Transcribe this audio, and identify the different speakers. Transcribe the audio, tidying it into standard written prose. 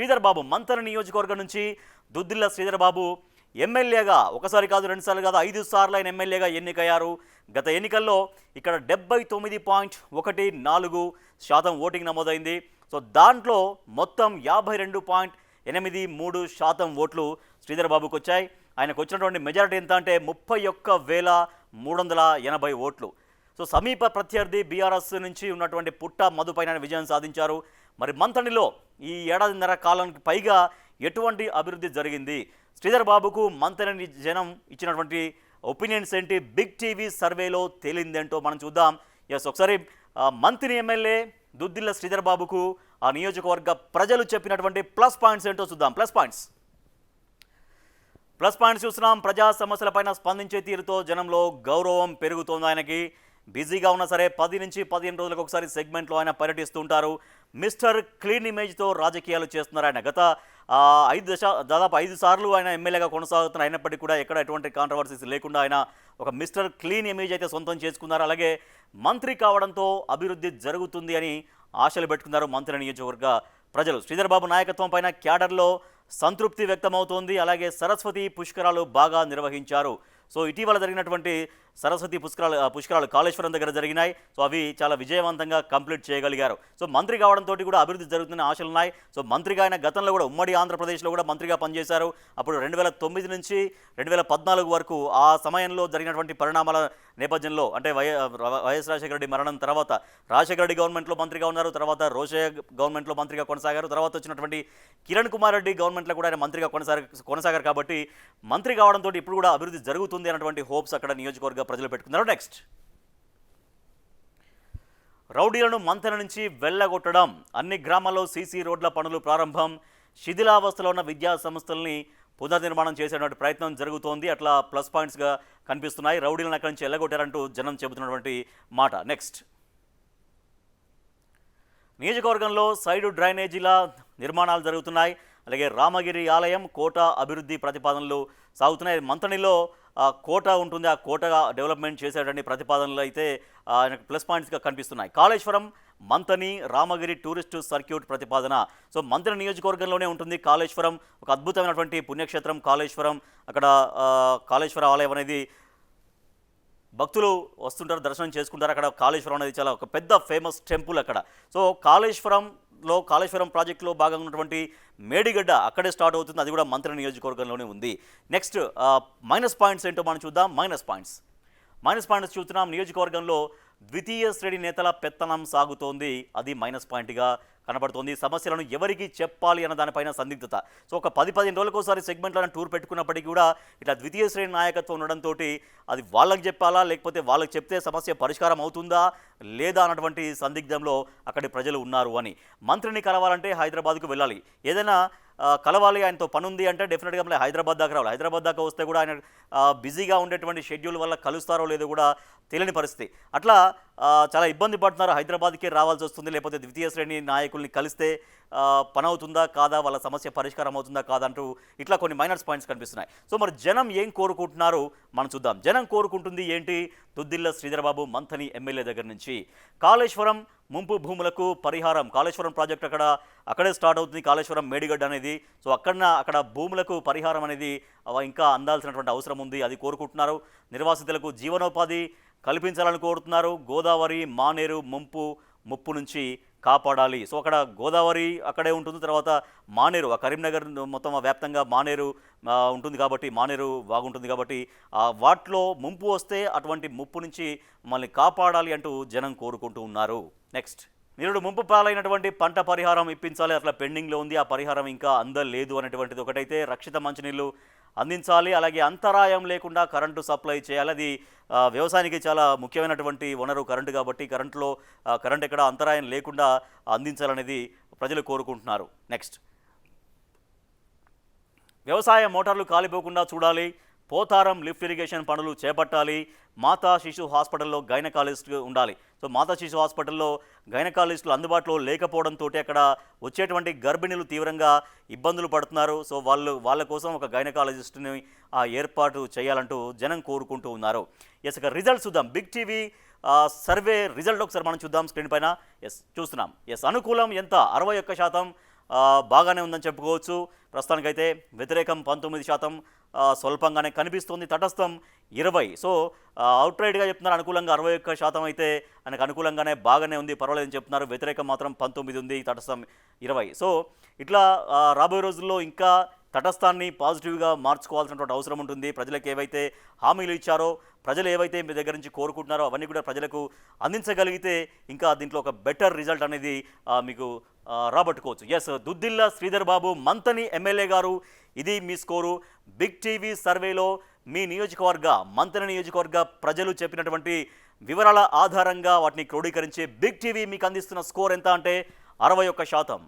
Speaker 1: శ్రీధర్ బాబు మంతన నియోజకవర్గం నుంచి దుద్దిల్ల శ్రీధర్ బాబు ఎమ్మెల్యేగా ఒకసారి కాదు రెండుసార్లు కాదు 5 సార్లు ఆయన ఎమ్మెల్యేగా ఎన్నికయ్యారు. గత ఎన్నికల్లో ఇక్కడ 79.14% ఓటింగ్ నమోదైంది. సో దాంట్లో మొత్తం 52.83% ఓట్లు శ్రీధర్ బాబుకు వచ్చాయి. ఆయనకు వచ్చినటువంటి మెజారిటీ ఎంత అంటే 31,380 ఓట్లు. సో సమీప ప్రత్యర్థి బీఆర్ఎస్ నుంచి ఉన్నటువంటి పుట్ట మధుపైన విజయం సాధించారు. మరి మంతనిలో ఈ ఏడాదిన్నర కాలానికి పైగా ఎటువంటి అభివృద్ధి జరిగింది, శ్రీధర్ బాబుకు మంతని జనం ఇచ్చినటువంటి ఒపీనియన్స్ ఏంటి, బిగ్ టీవీ సర్వేలో తేలిందేంటో మనం చూద్దాం. ఒకసారి మంత్రి ఎమ్మెల్యే దుద్దిల్ల శ్రీధర్ బాబుకు ఆ నియోజకవర్గ ప్రజలు చెప్పినటువంటి ప్లస్ పాయింట్స్ ఏంటో చూద్దాం. ప్లస్ పాయింట్స్ చూస్తున్నాం. ప్రజా సమస్యలపైన స్పందించే తీరుతో జనంలో గౌరవం పెరుగుతోంది. ఆయనకి బిజీగా ఉన్నా సరే 10 నుంచి 15 రోజులకు ఒకసారి సెగ్మెంట్లో ఆయన పర్యటిస్తూ ఉంటారు. మిస్టర్ క్లీన్ ఇమేజ్తో రాజకీయాలు చేస్తున్నారు ఆయన. గత దాదాపు 5 సార్లు ఆయన ఎమ్మెల్యేగా కొనసాగుతున్నారు. అయినప్పటికీ కూడా ఎక్కడ ఎటువంటి కాంట్రవర్సీస్ లేకుండా ఆయన ఒక మిస్టర్ క్లీన్ ఇమేజ్ అయితే సొంతం చేసుకున్నారు. అలాగే మంత్రి కావడంతో అభివృద్ధి జరుగుతుంది అని ఆశలు పెట్టుకున్నారు మంత్రి నియోజకవర్గ ప్రజలు. శ్రీధర్ బాబు నాయకత్వం పైన క్యాడర్లో సంతృప్తి వ్యక్తమవుతోంది. అలాగే సరస్వతి పుష్కరాలు బాగా నిర్వహించారు. సో ఇటీవల జరిగినటువంటి సరస్వతి పుష్కరాలు కాళేశ్వరం దగ్గర జరిగినాయి. సో అవి చాలా విజయవంతంగా కంప్లీట్ చేయగలిగారు. సో మంత్రి కావడంతో కూడా అభివృద్ధి జరుగుతున్న ఆశలు ఉన్నాయి. సో మంత్రిగా ఆయన గతంలో కూడా ఉమ్మడి ఆంధ్రప్రదేశ్లో కూడా మంత్రిగా పనిచేశారు. అప్పుడు 2009 నుంచి 2014 వరకు ఆ సమయంలో జరిగినటువంటి పరిణామాల నేపథ్యంలో అంటే వైఎస్ రాజశేఖర రెడ్డి మరణం తర్వాత రాజశేఖర రెడ్డి గవర్నమెంట్లో మంత్రిగా ఉన్నారు. తర్వాత రోషయ్య గవర్నమెంట్లో మంత్రిగా కొనసాగారు. తర్వాత వచ్చినటువంటి కిరణ్ కుమార్ రెడ్డి గవర్నమెంట్లో కూడా ఆయన మంత్రిగా కొనసాగారు. కాబట్టి మంత్రి కావడంతో ఇప్పుడు కూడా అభివృద్ధి జరుగుతుంది అన్నటువంటి హోప్స్ అక్కడ నియోజకవర్గ ప్రజలు పెట్టుకున్నారు. నెక్స్ట్, రౌడీలను మంతెన నుంచి వెళ్ళగొట్టడం, అన్ని గ్రామాల్లో సీసీ రోడ్ల పనులు ప్రారంభం, శిథిలావస్థలో ఉన్న విద్యా సంస్థల్ని పునర్నిర్మాణం చేసేటువంటి ప్రయత్నం జరుగుతోంది. అట్లా ప్లస్ పాయింట్స్గా కనిపిస్తున్నాయి. రౌడీలను అక్కడి నుంచి వెళ్ళగొట్టారంటూ జనం చెబుతున్నటువంటి మాట. నెక్స్ట్, నియోజకవర్గంలో సైడు డ్రైనేజీల నిర్మాణాలు జరుగుతున్నాయి. అలాగే రామగిరి ఆలయం, కోట అభివృద్ధి ప్రతిపాదనలు సాగుతున్నాయి. మంతనిలో కోట ఉంటుంది. ఆ కోట డెవలప్మెంట్ చేసేటువంటి ప్రతిపాదనలు అయితే ఆయనకు ప్లస్ పాయింట్స్గా కనిపిస్తున్నాయి. కాళేశ్వరం, మంతని, రామగిరి టూరిస్టు సర్క్యూట్ ప్రతిపాదన. సో మంతని నియోజకవర్గంలోనే ఉంటుంది కాళేశ్వరం. ఒక అద్భుతమైనటువంటి పుణ్యక్షేత్రం కాళేశ్వరం. అక్కడ కాళేశ్వర ఆలయం అనేది భక్తులు వస్తుంటారు, దర్శనం చేసుకుంటారు. అక్కడ కాళేశ్వరం అనేది చాలా ఒక పెద్ద ఫేమస్ టెంపుల్ అక్కడ. సో కాళేశ్వరం ప్రాజెక్టులో భాగంగా ఉన్నటువంటి మేడిగడ్డ అక్కడే స్టార్ట్ అవుతుంది. అది కూడా మంత్రి నియోజకవర్గంలోనే ఉంది. నెక్స్ట్, మైనస్ పాయింట్స్ ఏంటో మనం చూద్దాం. మైనస్ పాయింట్స్ చూస్తున్నాం. నియోజకవర్గంలో ద్వితీయ శ్రేణి నేతల పెత్తనం సాగుతోంది. అది మైనస్ పాయింట్గా కనబడుతోంది. సమస్యలను ఎవరికి చెప్పాలి అన్న దానిపైన సందిగ్ధత. సో ఒక 10-15 రోజులకోసారి సెగ్మెంట్లను టూర్ పెట్టుకున్నప్పటికీ కూడా ఇట్లా ద్వితీయ శ్రేణి నాయకత్వం ఉండడంతో అది వాళ్ళకి చెప్పాలా, లేకపోతే వాళ్ళకి చెప్తే సమస్య పరిష్కారం అవుతుందా లేదా అన్నటువంటి సందిగ్ధంలో అక్కడి ప్రజలు ఉన్నారు అని. మంత్రిని కలవాలంటే హైదరాబాద్కు వెళ్ళాలి. ఏదైనా కలవాలి, ఆయనతో పని ఉంది అంటే డెఫినెట్గా మళ్ళీ హైదరాబాద్ దాకా రావాలి. హైదరాబాద్ దాకా వస్తే కూడా ఆయన బిజీగా ఉండేటువంటి షెడ్యూల్ వల్ల కలుస్తారో లేదో కూడా తెలియని పరిస్థితి. అట్లా చాలా ఇబ్బంది పడుతున్నారు. హైదరాబాద్కే రావాల్సి వస్తుంది. లేకపోతే ద్వితీయ శ్రేణి నాయకుల్ని కలిస్తే పని అవుతుందా కాదా, వాళ్ళ సమస్య పరిష్కారం అవుతుందా కాదా అంటూ ఇట్లా కొన్ని మైనస్ పాయింట్స్ కనిపిస్తున్నాయి. సో మరి జనం ఏం కోరుకుంటున్నారు మనం చూద్దాం. జనం కోరుకుంటుంది ఏంటి? దుద్దిల్ల శ్రీధర్ బాబు మంథని ఎమ్మెల్యే దగ్గర నుంచి కాళేశ్వరం ముంపు భూములకు పరిహారం. కాళేశ్వరం ప్రాజెక్ట్ అక్కడే స్టార్ట్ అవుతుంది. కాళేశ్వరం మేడిగడ్డ అనేది. సో అక్కడ భూములకు పరిహారం అనేది ఇంకా అందాల్సినటువంటి అవసరం ఉంది. అది కోరుకుంటున్నారు. నిర్వాసితులకు జీవనోపాధి కల్పించాలని కోరుతున్నారు. గోదావరి మానేరు ముప్పు నుంచి కాపాడాలి. సో అక్కడ గోదావరి అక్కడే ఉంటుంది. తర్వాత మానేరు, ఆ కరీంనగర్ మొత్తం వ్యాప్తంగా మానేరు ఉంటుంది కాబట్టి, మానేరు బాగుంటుంది కాబట్టి వాటిలో ముంపు వస్తే అటువంటి ముప్పు నుంచి మమ్మల్ని కాపాడాలి అంటూ జనం కోరుకుంటూ ఉన్నారు. నెక్స్ట్, నిరుడు ముంపు పాలైనటువంటి పంట పరిహారం ఇప్పించాలి. అట్లా పెండింగ్లో ఉంది. ఆ పరిహారం ఇంకా అందలేదు అనేటువంటిది ఒకటైతే. రక్షిత మంచినీళ్ళు అందించాలి. అలాగే అంతరాయం లేకుండా కరెంటు సప్లై చేయాలి. అది వ్యవసాయానికి చాలా ముఖ్యమైనటువంటి వనరు కరెంటు కాబట్టి కరెంట్ ఎక్కడ అంతరాయం లేకుండా అందించాలనేది ప్రజలు కోరుకుంటున్నారు. నెక్స్ట్, వ్యవసాయ మోటార్లు కాలిపోకుండా చూడాలి. పోతారం లిఫ్ట్ ఇరిగేషన్ పనులు చేపట్టాలి. మాతా శిశు హాస్పిటల్లో గైనకాలజిస్ట్ ఉండాలి. సో మాతా శిశు హాస్పిటల్లో గైనకాలజిస్టులు అందుబాటులో లేకపోవడంతో అక్కడ వచ్చేటువంటి గర్భిణీలు తీవ్రంగా ఇబ్బందులు పడుతున్నారు. సో వాళ్ళ కోసం ఒక గైనకాలజిస్ట్ని ఏర్పాటు చేయాలంటూ జనం కోరుకుంటూ ఉన్నారు. ఇక రిజల్ట్స్ చూద్దాం. బిగ్ టీవీ సర్వే రిజల్ట్ ఒకసారి మనం చూద్దాం స్క్రీన్ పైన. చూస్తున్నాం. అనుకూలం ఎంత? 61%, బాగానే ఉందని చెప్పుకోవచ్చు. ప్రస్తుతానికైతే వ్యతిరేకం 19%, స్వల్పంగానే కనిపిస్తుంది, తటస్థం 20. సో అవుట్రైట్గా చెప్తున్నారు అనుకూలంగా 61% అయితే ఆయనకు అనుకూలంగానే బాగానే ఉంది, పర్వాలేదని చెప్తున్నారు. వ్యతిరేకం మాత్రం 19 ఉంది, తటస్థం 20. సో ఇట్లా రాబోయే రోజుల్లో ఇంకా తటస్థాన్ని పాజిటివ్గా మార్చుకోవాల్సినటువంటి అవసరం ఉంటుంది. ప్రజలకు ఏవైతే హామీలు ఇచ్చారో, ప్రజలు ఏవైతే మీ దగ్గర నుంచి కోరుకుంటున్నారో అవన్నీ కూడా ప్రజలకు అందించగలిగితే ఇంకా దీంట్లో ఒక బెటర్ రిజల్ట్ అనేది మీకు రాబట్టుకోవచ్చు. ఎస్, దుద్దిల్ల శ్రీధర్ బాబు మంతని ఎమ్మెల్యే గారు, ఇది మీ స్కోరు. బిగ్ టీవీ సర్వేలో మీ నియోజకవర్గ మంతని నియోజకవర్గ ప్రజలు చెప్పినటువంటి వివరాల ఆధారంగా వాటిని క్రోడీకరించే బిగ్ టీవీ మీకు అందిస్తున్న స్కోర్ ఎంత అంటే 61%.